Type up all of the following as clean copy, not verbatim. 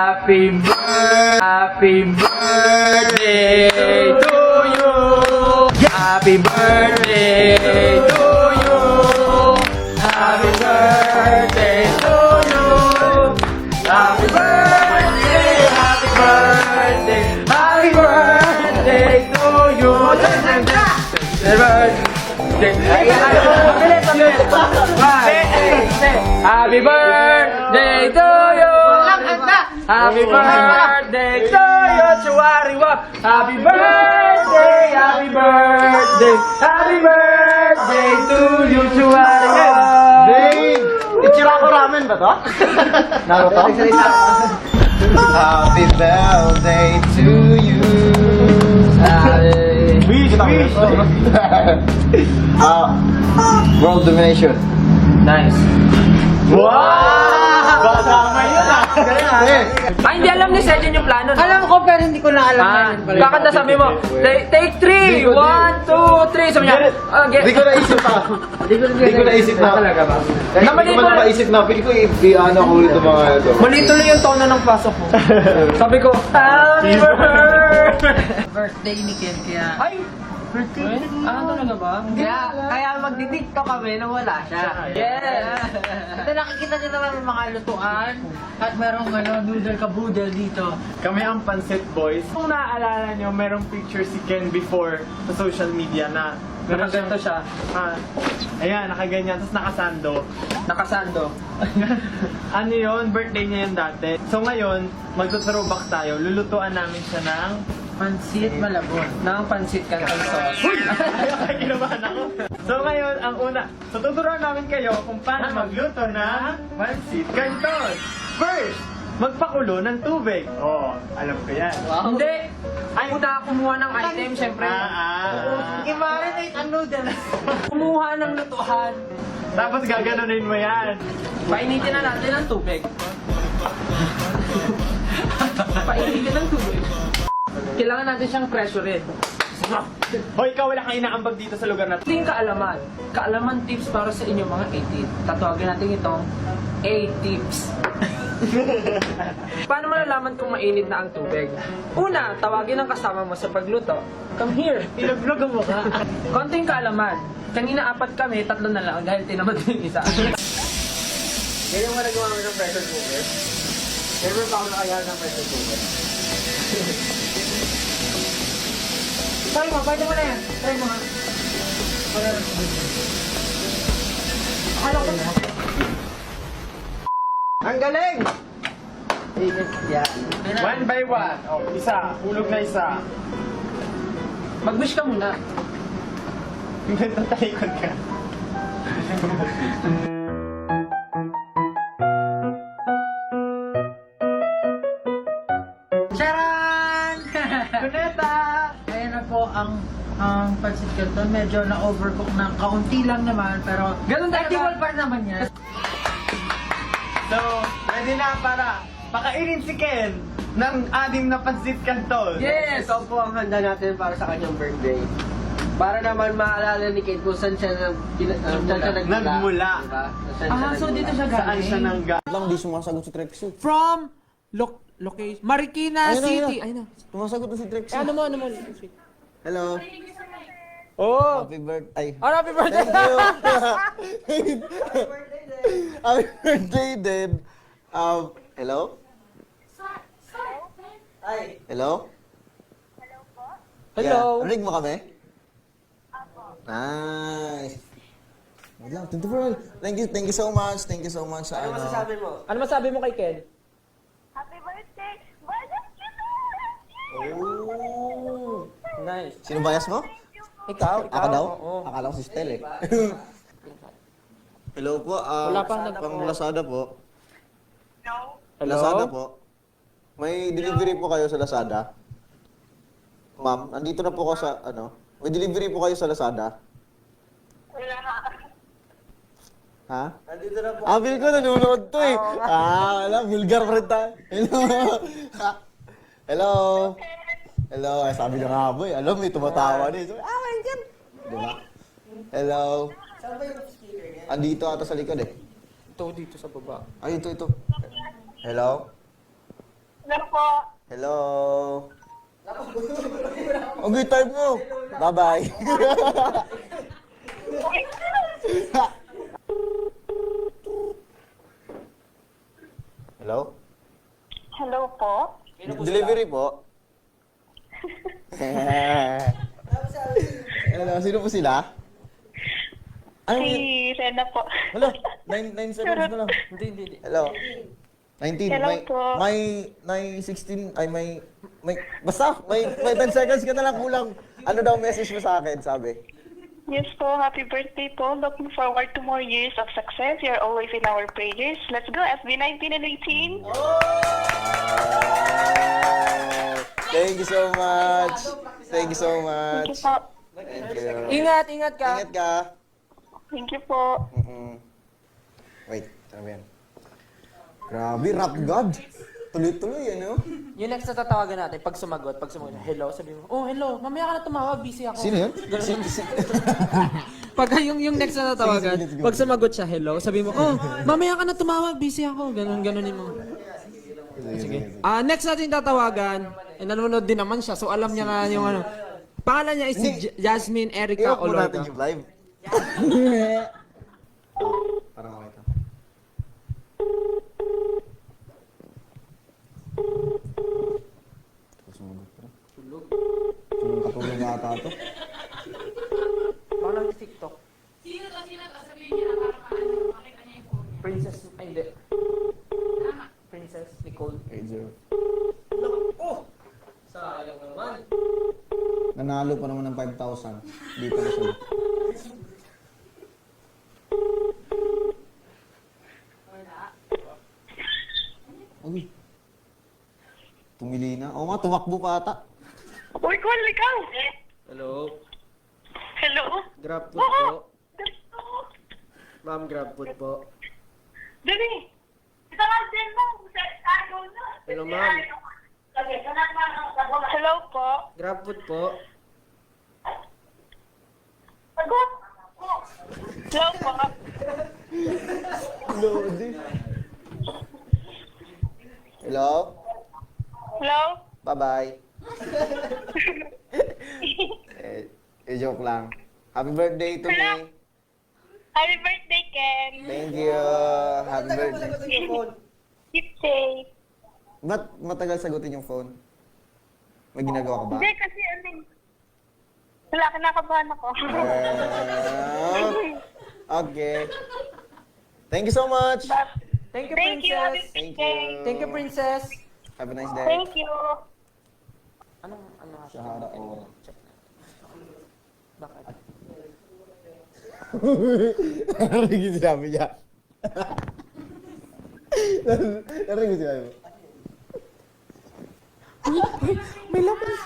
Happy birthday to you. Happy birthday to you. Happy birthday to you. Happy birthday, happy birthday, happy birthday to you. Happy birthday to you. Happy birthday to you, Chuariwa. Happy birthday, happy birthday, happy birthday to you, Chuariwa. Ichirako ramen ba to? Naruto? Happy birthday to you. Wish! World domination. Nice. Wow! Kasama yun ah! Ay, hindi alam ni Sejin yung plano. No? Alam ko pero hindi ko na alam. Kakanta sabi mo, take 3, 1, 2, 3. Sabi niya, Hindi ko naisip pa. Hindi ko naisip na. Talaga ba? Hindi ko na maisip na. Pili ko i-ano ko ulit yung mga ito. mali tuloy yung tono ng pasok mo. Sabi ko, happy birthday. Birthday ni Ken kaya. Ay, birthday? Talaga ba? Kaya magdidikto kami nang wala siya. Yes. Ito nakikita niyo naman yung mga lutuan at merong noodle kaboodle dito. Kami ang Pancit Boys. Kung naaalala nyo, merong picture si Ken before sa social media na meron Nakaganto siya. Ayan, nakaganyan, tapos nakasando. Nakasando. Ano yon, birthday niya yun dati. So ngayon, magto-throwback tayo. Lulutuan namin siya ng... Pansit Malabon. Nang pansit canton sauce. Ay, kinabahan ako. So ngayon, ang una. So tuturuan namin kayo kung paano magluto ng pancit canton. First, magpakulo ng tubig. Oo, alam ko yan. Hindi. Ay, una kumuha ng item, syempre. I-marinate ang noodles. Kumuha ng lutuhan. Tapos gaganunin mo yan. Painitin na natin ang tubig. Painitin ng tubig. Kailangan natin siyang pressurein. Hoy, ikaw wala kang inaambag dito sa lugar na to. Ito yung kaalaman. Kaalaman tips para sa inyo mga 18. Tatawagin natin itong 8 tips. Paano malalaman kung mainit na ang tubig? Una, tawagin ang kasama mo sa pagluto. Come here. Ilaglag mo ka. Konting kaalaman. Kanina 4 kami, 3 na lang dahil tinamad yung isa. Ganyan mo nagawa mo ng pressure cooker? Never pa ako nakayaan ng pressure cooker. Try mo, pwede mo na yan. Try mo ha. Akala ko na. Ang galing! Yan. One by one. Oh, isa. Hulog na isa. Mag-wish ka muna. Tatalikod ka. Charan! Kuneta! Ayan na po ang pancit canton. Medyo na-overcook ng kaunti lang naman, pero Ganun talaga. edible pa naman yan. So, ready na para pakainin si Ken ng 6 na pancit canton. Yes! Ito po ang handa natin para sa kanyang birthday. Para naman maalala ni Kate kung saan siya, Nagmula. Diba? So dito siya Saan siya galing? nangga? Lang, di sumasagot si Trexie. From location Marikina City. Ayun na. Sumasagot na si Trexie. Ano mo? Hello. Oh! Happy birthday. Oh, happy birthday! Thank you. Happy birthday, Deb. Hello? Hi. Hello? Hello. Yeah. Rig mo kami? Nice. Wait lang, 24. Thank you so much. Thank you so much sa Ano masasabi mo? Ano masabi mo kay Ken? Happy birthday! Birthday Oh. Nice. Sino bias mo? Ikaw? Ako daw? Oo. Akala ko si Stel eh. Hello po. Wala pang pang Lazada po. No. Hello? Lazada po. May delivery po kayo sa Lazada? Ma'am, andito na po ako sa may delivery po kayo sa Lazada? Wala. Ha? Andito na po. Feel ko nanonood to eh. Wala, vulgar pa rin tayo. Hello. Hello. Hello. Ay, sabi na nga boy. Alam, may tumatawa din. So, my God. Diba? Hello. Saan ba yung speaker niya? Andito ata sa likod eh. Ito dito sa baba. Ay, ito. Hello? Hello po. Hello. Okay, time mo. Bye-bye. Hello? Hello po. Delivery po. Hello, sino po sila? Ano yun? Si Rena po. Hello, 9 seconds na lang. Hindi. Hello. 19, Hello may, po. may 16, ay basta, may 10 seconds ka na lang kulang. Ano daw message mo sa akin, sabi? Yes po. Happy birthday po. Looking forward to more years of success. You're always in our prayers. Let's go. SB 19 and 18. Thank you so much. Thank you so Thank much. you po. Thank you. Ingat ka. Ingat ka. Thank you po. Wait, ano ba yan? Grabe, rap god. Tuloy-tuloy, ano? Yung next na tatawagan natin, pag sumagot, hello, sabi mo, oh, hello, mamaya ka na tumawag, busy ako. Sino yun? Pag yung next na tatawagan, Sige, let's go. pag sumagot siya, hello, sabi mo, oh, mamaya ka na tumawag, busy ako. Ganon mo. Sige. Next natin tatawagan, nanonood din naman siya, so alam niya na yung ano. Pangalan niya is si Jasmine Erica I-off mo natin Olorga. yung live. Parang okay ito. Sumagot pa rin. Tulog katulog ata ito. Baka lang yung TikTok. Sino to sabihin niya na para paano makita niya yung phone? Princess, ay hindi. Princess Nicole. 8-0. Sayang naman. Nanalo pa naman ng 5,000. Di pa na siya. Uy. Tumili na. Oo nga, tumakbo pa ata. Uy, call ikaw. Hello. Hello. Grab food po. Gusto. Ma'am, grab food po. Dali. Ito nga din mo. Ano na? Hello, ma'am. Hello po. Grab food po. Sagot. Hello po. Hello? Hello. Bye-bye. Joke lang. Happy birthday to me. Happy birthday, Ken. Thank you. Happy birthday. Keep safe. Ba't matagal sagutin yung phone? May ginagawa ka ba? Hindi, kasi ano. Wala, kinakabahan ako. Okay. Thank you so much. Thank you, Thank you. Happy Princess. Thank birthday. you. Thank you, Princess. Have a nice day. Thank you. Anong, ano nga siya? Shahara all. Check natin. Bakit? Narinig yung sinabi niya. Narinig yung sinabi mo. May lapis.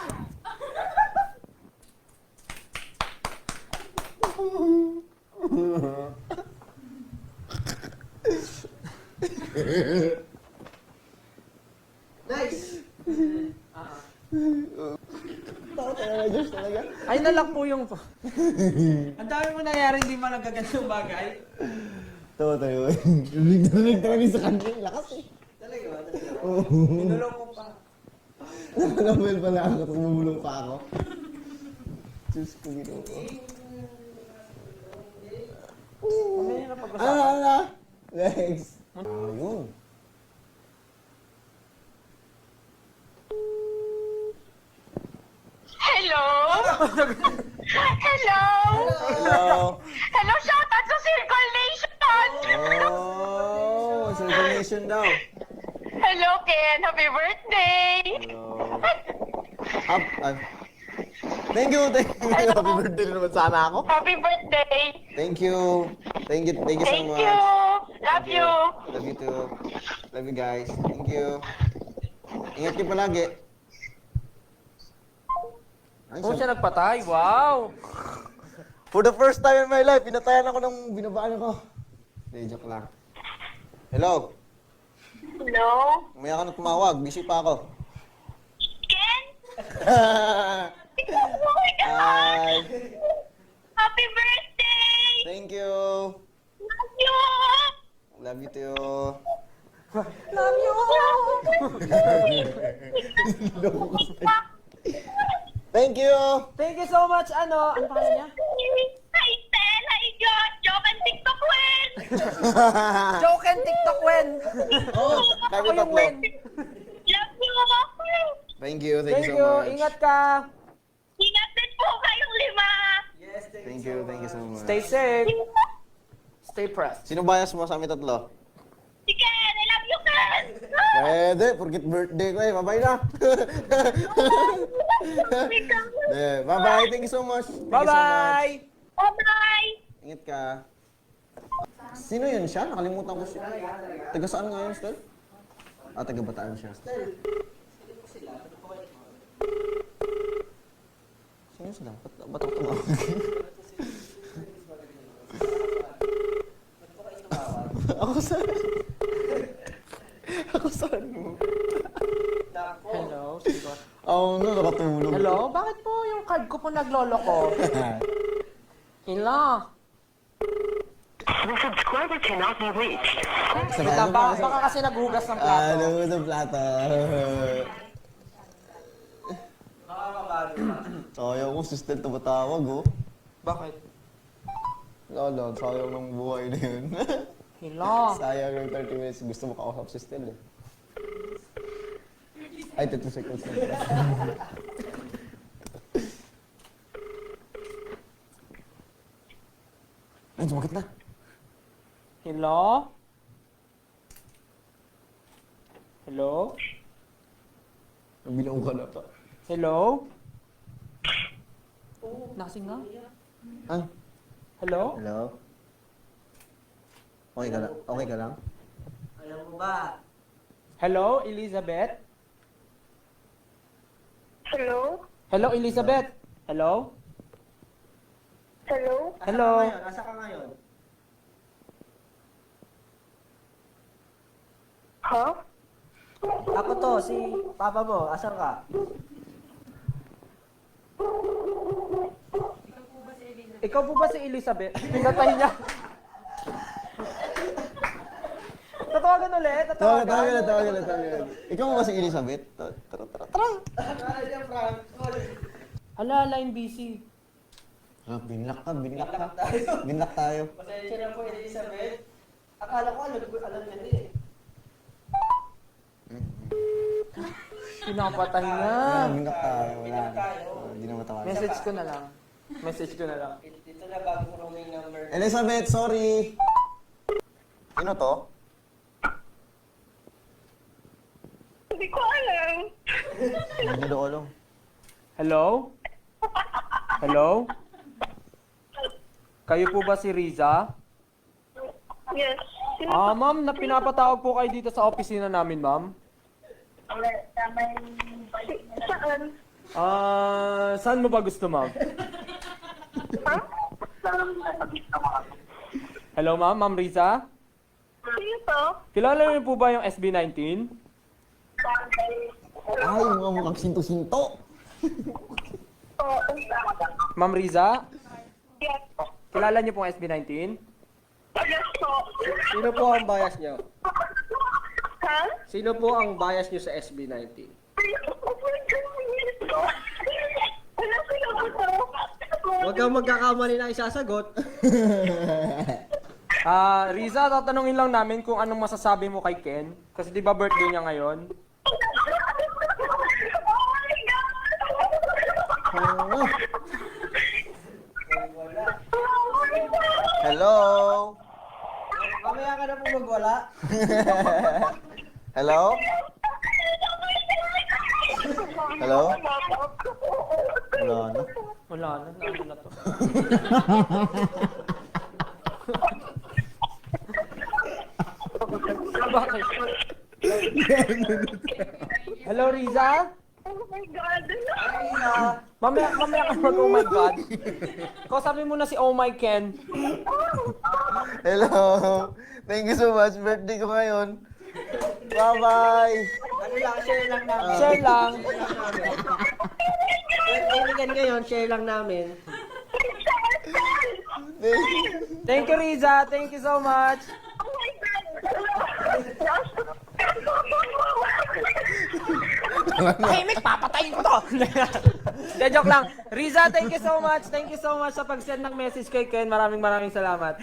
Talaga? Ay, nalak po yung phone. Ang dami mo nangyari, hindi mo nagagandang bagay. Tawa tayo. Narinig talaga sa kanya. Lakas eh. Tinulong ko pa. Nabel pala ako. Tapos bumulong pa ako. Diyos ko, ginoo ko. Mamaya na pag-usapan. Ano? Next. Ayun. Hello. Hello. Hello. Hello, shout out sa Circle Nation. Oh, celebration daw. Hello, Ken. Happy birthday. Hello. Thank you. Happy birthday na naman sana ako. Happy birthday. Thank you. Thank you so Thank much. you. Love you. Love you too. Love you guys. Thank you. Ingat kayo palagi. Ay, Oh, siya nagpatay. Wow! for the first time in my life, pinatayan ako ng binabaan ako. Hindi, joke lang. Hello? Hello. Umaya ka na tumawag. Busy pa ako. Ken. Oh my God. Hi. Happy birthday. Thank you. Love you. Love you too. Love you! Thank you! Thank you so much, ano pangalan niya? Hi, Tel! Hi, John! Joke and TikTok win! Joke and TikTok Wen! Kami Ako yung tatlo. Wen! Love you! Thank you Thank so you, much. ingat ka! Ingat din po kayong 5! Thank you so much. Stay safe! Stay pressed. Sino bias mo sa amin tatlo? Si Ken! I love you, Ken! Pwede, forget birthday ko eh. Bye-bye na. Bye-bye, thank you so much. Thank you so much. Bye-bye! Bye-bye! Ingat ka. Sino yun siya? Nakalimutan ko siya. Taga saan nga yun, Stel? Ah, taga Bataan siya. Sino sila? Ba't ako tumawag? Ako saan? Ako saan mo? Hello, sigot. Oo, no, nakatulog. Hello, bakit po yung card ko po naglolo ko? Hila. Baka kasi naghugas ng plato. Ah, naman ng plato. Sayang ko, sister tumatawag, oh. Bakit? Lalo, sayang ng buhay na yun. Hila. Sayang ng 30 minutes. Gusto mo kausap si Stel, eh. Ay, 30 seconds na. Ay, sumakit na. Hello? Hello? Nabilang ka na pa. Hello? Nasing nga? Ah, Hello? hello? Okay ka lang? Okay ka lang? Hello, Elizabeth? Hello? Hello, Elizabeth? Hello? Hello? Hello? Asa ka ngayon? Ha? Ako to, si papa mo. Asan ka? Ikaw po ba si Elizabeth? Pinatay niya. Tatawagan ulit, tatawagan. Tawagan na. Ikaw mo ba si Elizabeth? Tara. Hala, line busy. Ah, binlock tayo. Pasensya na po, Elizabeth. Akala ko alam niya din eh. Pinapatay niya. Binlock tayo. Wala. Hindi na matawagan. Message ko na lang. Message ko na lang. Dito na bago ko yung number. Elizabeth, sorry. Sino to? Hindi ko alam. Hindi do olong. Hello? Hello? Kayo po ba si Riza? Yes. Ma'am, na pinapatawag po kayo dito sa opisina namin, ma'am. Saan? Saan mo ba gusto, ma'am? Ha? Hello, ma'am? Ma'am Riza? Sino to? Kilala niyo po ba yung SB19? Ay, mga mukhang sinto-sinto. Oo. Ma'am Riza? Yes po. Kilala niyo po yung SB19? Yes po. Sino po ang bias niyo? Ha? Sino po ang bias niyo sa SB19? Ano sila po to? Huwag kang magkakamali na isasagot. Riza, tatanungin lang namin kung anong masasabi mo kay Ken. Kasi di ba birthday niya ngayon? Hello? Mamaya ka na po magwala. Hello? Hello? Wala na. Wala na, ano na to. Bakit? Hello, Riza? Oh my God. Mamaya ka mag oh my God. Kausapin mo na si Oh My Ken. Hello? Thank you so much. Birthday ko ngayon. Bye-bye. Ano lang, share lang namin. Share lang. Kaibigan ngayon, share lang namin. Thank you, Riza. Thank you so much. Oh my God. Tahimik, papatayin ko to! De, joke lang. Riza, thank you so much. Thank you so much sa pag-send ng message kay Ken. Maraming salamat.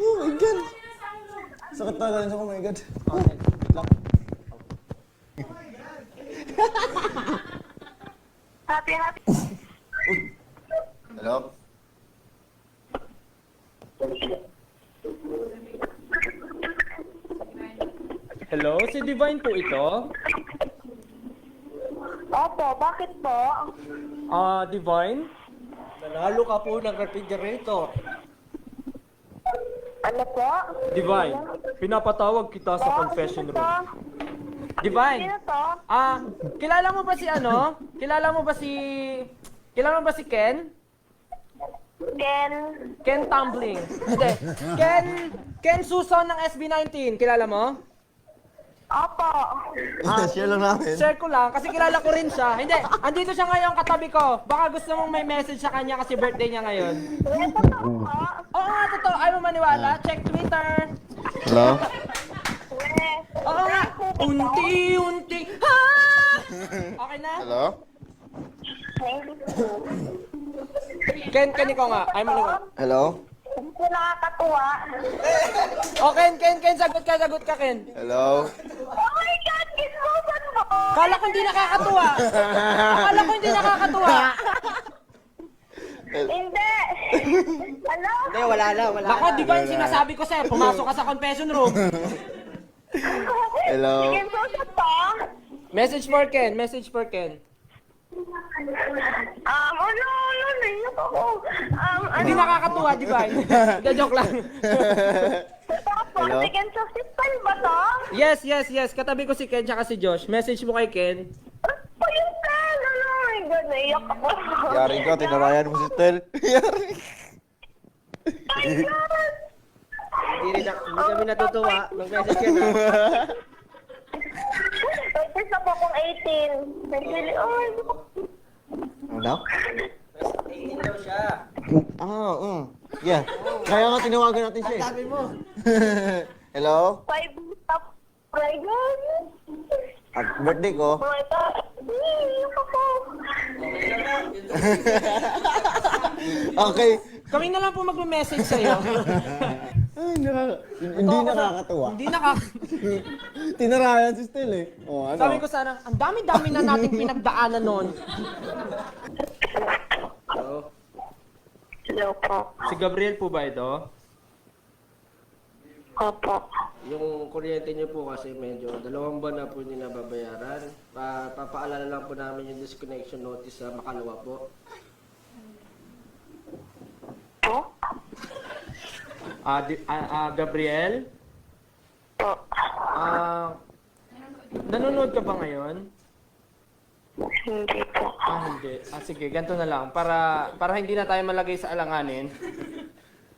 Oh my God. Sakit na ganun. Oh my God. Happy. Hello? Hello, si Divine po ito. Opo, bakit po? Divine? Nanalo ka po ng refrigerator. Ano po? Divine, pinapatawag kita sa confession Sino room. to? Divine, Sino to? kilala mo ba si ano? Kilala mo ba si Ken? Ken. Ken Tumbling. Hindi. Ken Susan ng SB19. Kilala mo? Opo. Share lang namin. Share ko lang kasi kilala ko rin siya. Hindi, andito siya ngayon katabi ko. Baka gusto mong may message sa kanya kasi birthday niya ngayon. Ito to po. Oo nga, totoo. Ayaw mo maniwala. Check Twitter. Hello? Oo nga. Unti-unti. Ha! Okay na? Hello? Ken, ikaw nga. Ayaw mo maniwala. Hello? Hindi nakakatuwa. Oh, Ken, sagot ka, Ken. Hello? Oh my God, kinsusan mo! Kala ko hindi nakakatuwa. Hindi! Ano? Hindi, wala na. Ako, di ba yung sinasabi ko sa'yo, pumasok ka sa confession room. Hello? Kinsusan to? Message for Ken. Naiyak ako. Hindi nakakatuwa, di ba? Hindi, joke lang. Hello? Si Kinsusan ba to? Yes. Katabi ko si Ken tsaka si Josh. Message mo kay Ken. Ano yung Tel? Oh my God, naiyak ako. Yari ka, tinarayan mo si Tel. Yari. Oh my God! Hindi kami natutuwa. Mag-message ka na. Tapos na po akong 18. Nagpili, Ano? 18 daw siya. Yeah. Kaya nga tinawagan natin siya eh. Sabi mo. Hello? 5 top. Oh my God! At birthday ko. Oh my God! Naiyak ako. Okay. Kami na lang po magme-message sa'yo. Ay, hindi nakakatuwa. Hindi Tinarayan si Tel eh. Oh, ano? Sabi ko sana, ang dami-dami na nating pinagdaanan noon. Hello po. Si Gabriel po ba ito? Opo. Yung kuryente niyo po kasi medyo 2 buwan na po hindi nababayaran. Papaalala lang po namin yung disconnection notice sa Makalawa po. Po? Gabriel? Po. Nanonood ka ba ngayon? Hindi po. Hindi. Sige, ganito na lang. Para hindi na tayo malagay sa alanganin.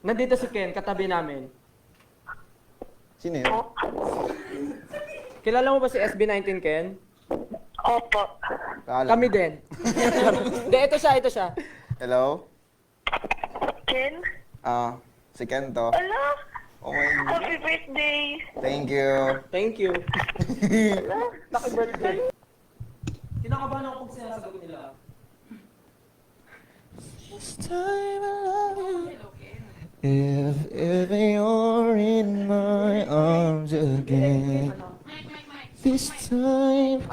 Nandito si Ken, katabi namin. Sino yun? Kilala mo ba si SB19, Ken? Opo. Kami din. Hindi, ito siya. Hello? Ken? Si Ken to. Hello? Oh my God. Happy birthday. Thank you. Thank you. Happy birthday. Kinakabahan ako pag sinasagot nila. This time I love you. If you're in my arms again. This time.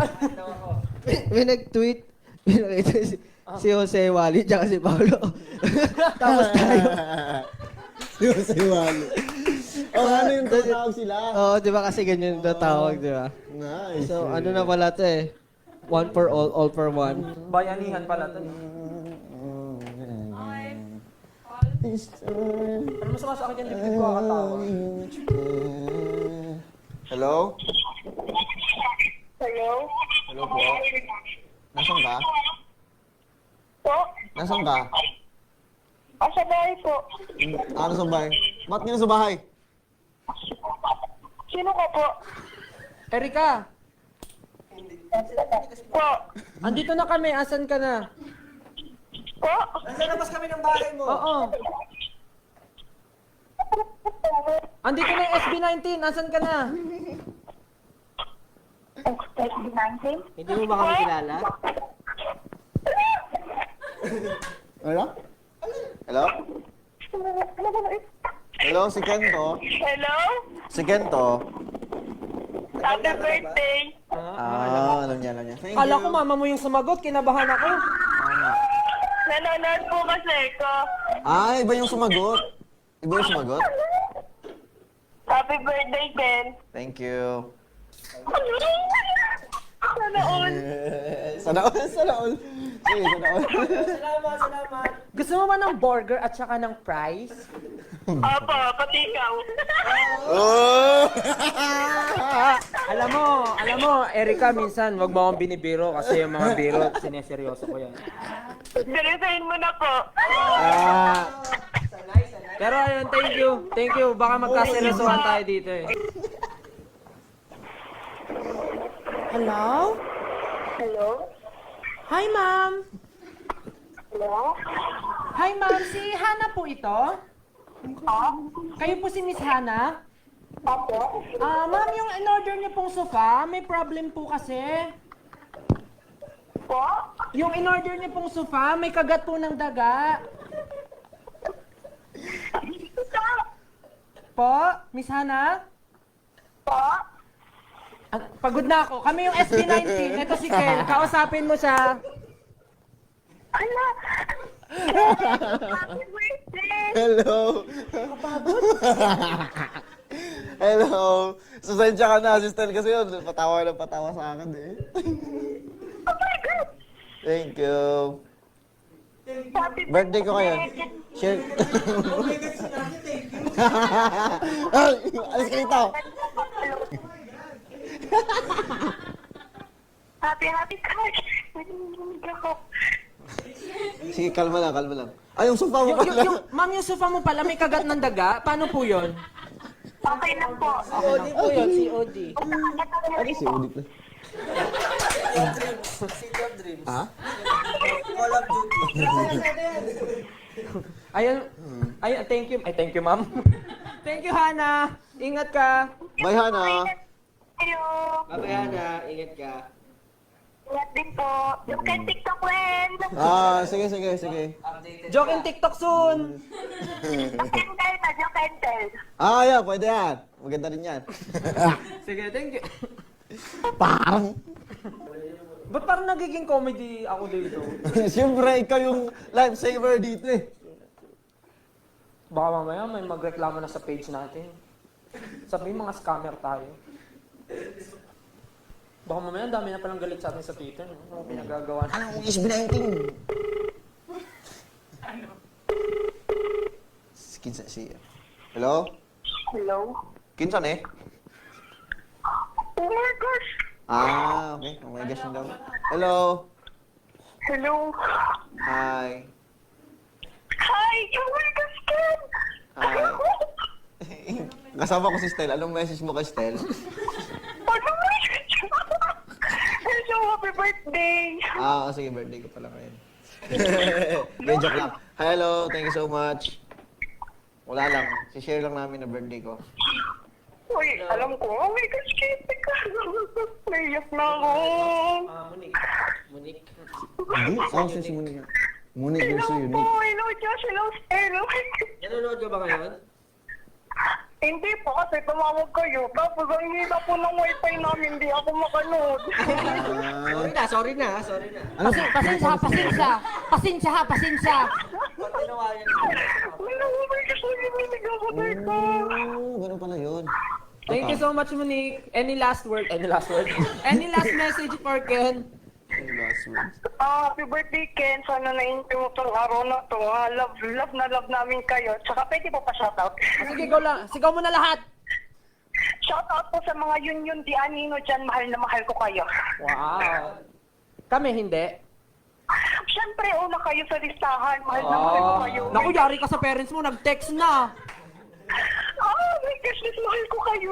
May nag-tweet. Pinakita si Jose Wally tsaka si Paolo. Tapos tayo. Si Jose Wally. Oh, ano yung tatawag sila? Oo, di ba kasi ganyan yung tawag, di ba? Nice. So, ano na pala to eh. One for all for one. Bayanihan pala ito. This time. Ano masama sa akin yung dibdib ko kakatawa? Hello? Hello? Hello po. Nasaan ka? Po? Nasaan ka? Sa bahay po. Ano sa bahay? Ba't nga sa bahay? Sino ka po? Erika, Po? andito na kami. Asan ka na? Po? Nasa labas kami ng bahay mo. Oo. Andito na yung SB19. Asan ka na? Hindi mo ba kami kilala? Ano? Hello? Hello, si Kento. Hello? Si Kento. Happy birthday! Alam niya. Thank Kala you. ko mama mo yung sumagot, kinabahan ako. Nanonood po kasi ko. Iba yung sumagot. Iba yung sumagot? Happy birthday, Ken. Thank you. Sana all. Sana all. Sige, sana all. Salamat. Gusto mo ba ng burger at saka ng fries? Opo, pati ikaw. Oh! Alam mo, Erika, minsan wag mo akong binibiro kasi yung mga biro, sineseryoso ko yan. Dirisahin mo na po. Pero ayun, thank you. Thank you. Baka magkaseryosohan tayo dito eh. Hello? Hello? Hi, ma'am. Hello? Hi, ma'am. Si Hana po ito? Kayo po si Miss Hana? Opo? Ma'am, yung in-order niyo pong sofa, may problem po kasi. Po? Yung in-order niyo pong sofa, may kagat po ng daga. Po, Miss Hana? Po? Pagod na ako. Kami yung SB19. Ito si Kel. Kausapin mo siya. Ala! Happy birthday! Hello. Hello. Susensya ka na, assistant kasi yun. Patawa sa akin eh. Oh my God! Thank you. Happy Birthday ko ngayon. Share. Ay, alis ka dito. Happy card! Naninig ako. Sige, kalma lang. Ay, yung sofa mo pala. Ma'am, yung sofa mo pala may kagat ng daga. Paano po yun? Okay lang po. COD po yun, COD. Ano si Udip na? Ha? Ayun, thank you. Ay, thank you, ma'am. Thank you, Hana. Ingat ka. Bye, Hana. Hello! Babaya na, ingat ka. Ingat din po. Yung kay TikTok friend. Sige. Joke in TikTok soon. Kentel na, yung Kentel. Yeah, pwede yan. Maganda rin yan. Sige, thank you. Parang. Ba't parang nagiging comedy ako dito? Siyempre, ikaw yung lifesaver dito eh. Baka mamaya may magreklamo na sa page natin. Sabi mga scammer tayo. Baka mamaya ang dami na palang galit sa atin sa Twitter. Ano pinagagawa na? Anong SB19? Kinsa siya. Hello? Hello? Kinsan eh? Oh my gosh! Okay. Oh my gosh, daw. Hello? Hello? Hi. Hi! Oh my gosh, Ken! Hi. Kasama ko si Stel. Anong message mo kay Stel? Ano mo yun? Hello, happy birthday! Sige, birthday ko pala ngayon. Hindi, joke lang. Hello, thank you so much. Wala lang. Si-share lang namin na birthday ko. Uy, alam ko. Oh my gosh, Ken! Teka. Naiyak na ako. Monique. Hindi? Siya si Monique. Monique, you're so Hello po. unique. Hello, Josh. Hello, Stel. Oh my God. Nanonood ka ba ngayon? Hindi po kasi tumawag kayo. Tapos ang hila po ng wifi namin. Hindi ako makanood. Sorry na. Pasensya. Ano, oh my gosh. Nagiminig ako. Teka. Ganun pala yun. Thank you so much, Monique. Any last word? Any last message for Ken? Last words. Happy birthday, Ken. Sana na-enjoy mo itong araw na ito. Love namin kayo. Tsaka pwede po pa shoutout. Sige, go lang. Sigaw mo na lahat. Shoutout po sa mga Yun Di Anino dyan. Mahal na mahal ko kayo. Wow. Kami hindi. Siyempre, una kayo sa listahan. Mahal na mahal ko kayo. Naku, yari ka sa parents mo. Nag-text na. Oh my gosh, mas mahal ko kayo.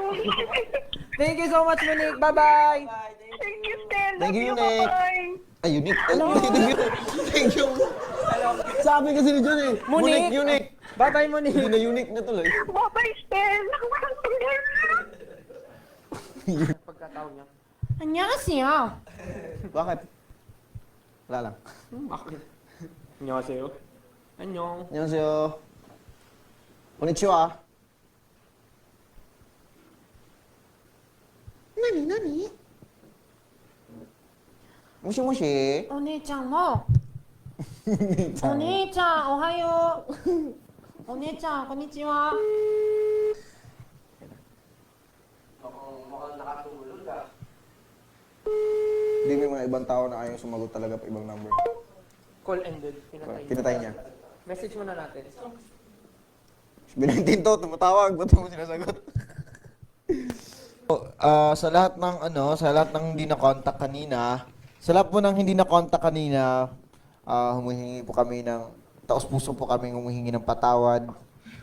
Thank you so much, Monique. Bye-bye. Thank you, Stel. Thank you, Love Nick. Bye. Ay, unique. Thank you. Sabi kasi ni John eh. Monique. Unique. Bye-bye, Monique. Hindi na unique na tuloy. Bye-bye, Stel. Pagkatawag niya. 안녕하세요. Bakit? Wala lang. Bakit? 안녕하세요. 안녕. 안녕하세요. Konnichiwa. Nani? Mushi. 오니짱 뭐? 오니짱 오하요. 오니짱 konnichiwa. Mukhang nakatulog ka. Hindi, may mga ibang tao na ayaw sumagot talaga pa ibang number. Call ended. Pinatay. Pinatay niya. Message mo na natin. Binantin to, tumatawag. Ba't mo sinasagot? Sa lahat ng sa lahat ng hindi na-contact kanina, sa lahat po ng hindi na-contact kanina, humihingi po kami ng, taos-puso po kami humihingi ng patawad.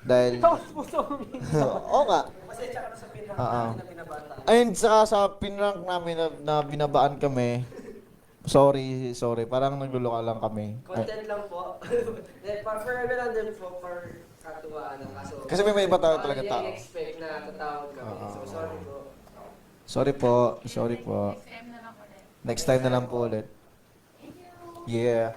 Dahil, Puso oo nga. Pasensya ka na sa pinaka Oo. na binabata. Ayun, saka sa pinrank namin na binabaan kami, sorry, parang nagluluka lang kami. Content lang po. For lang din po, for katuwaan ng kaso. Kasi may iba tayo talaga tao. Hindi expect na tatawag kami. Oo. So sorry po. Sorry po. Next time na lang ulit. Next time na lang po ulit. Thank you. Yeah.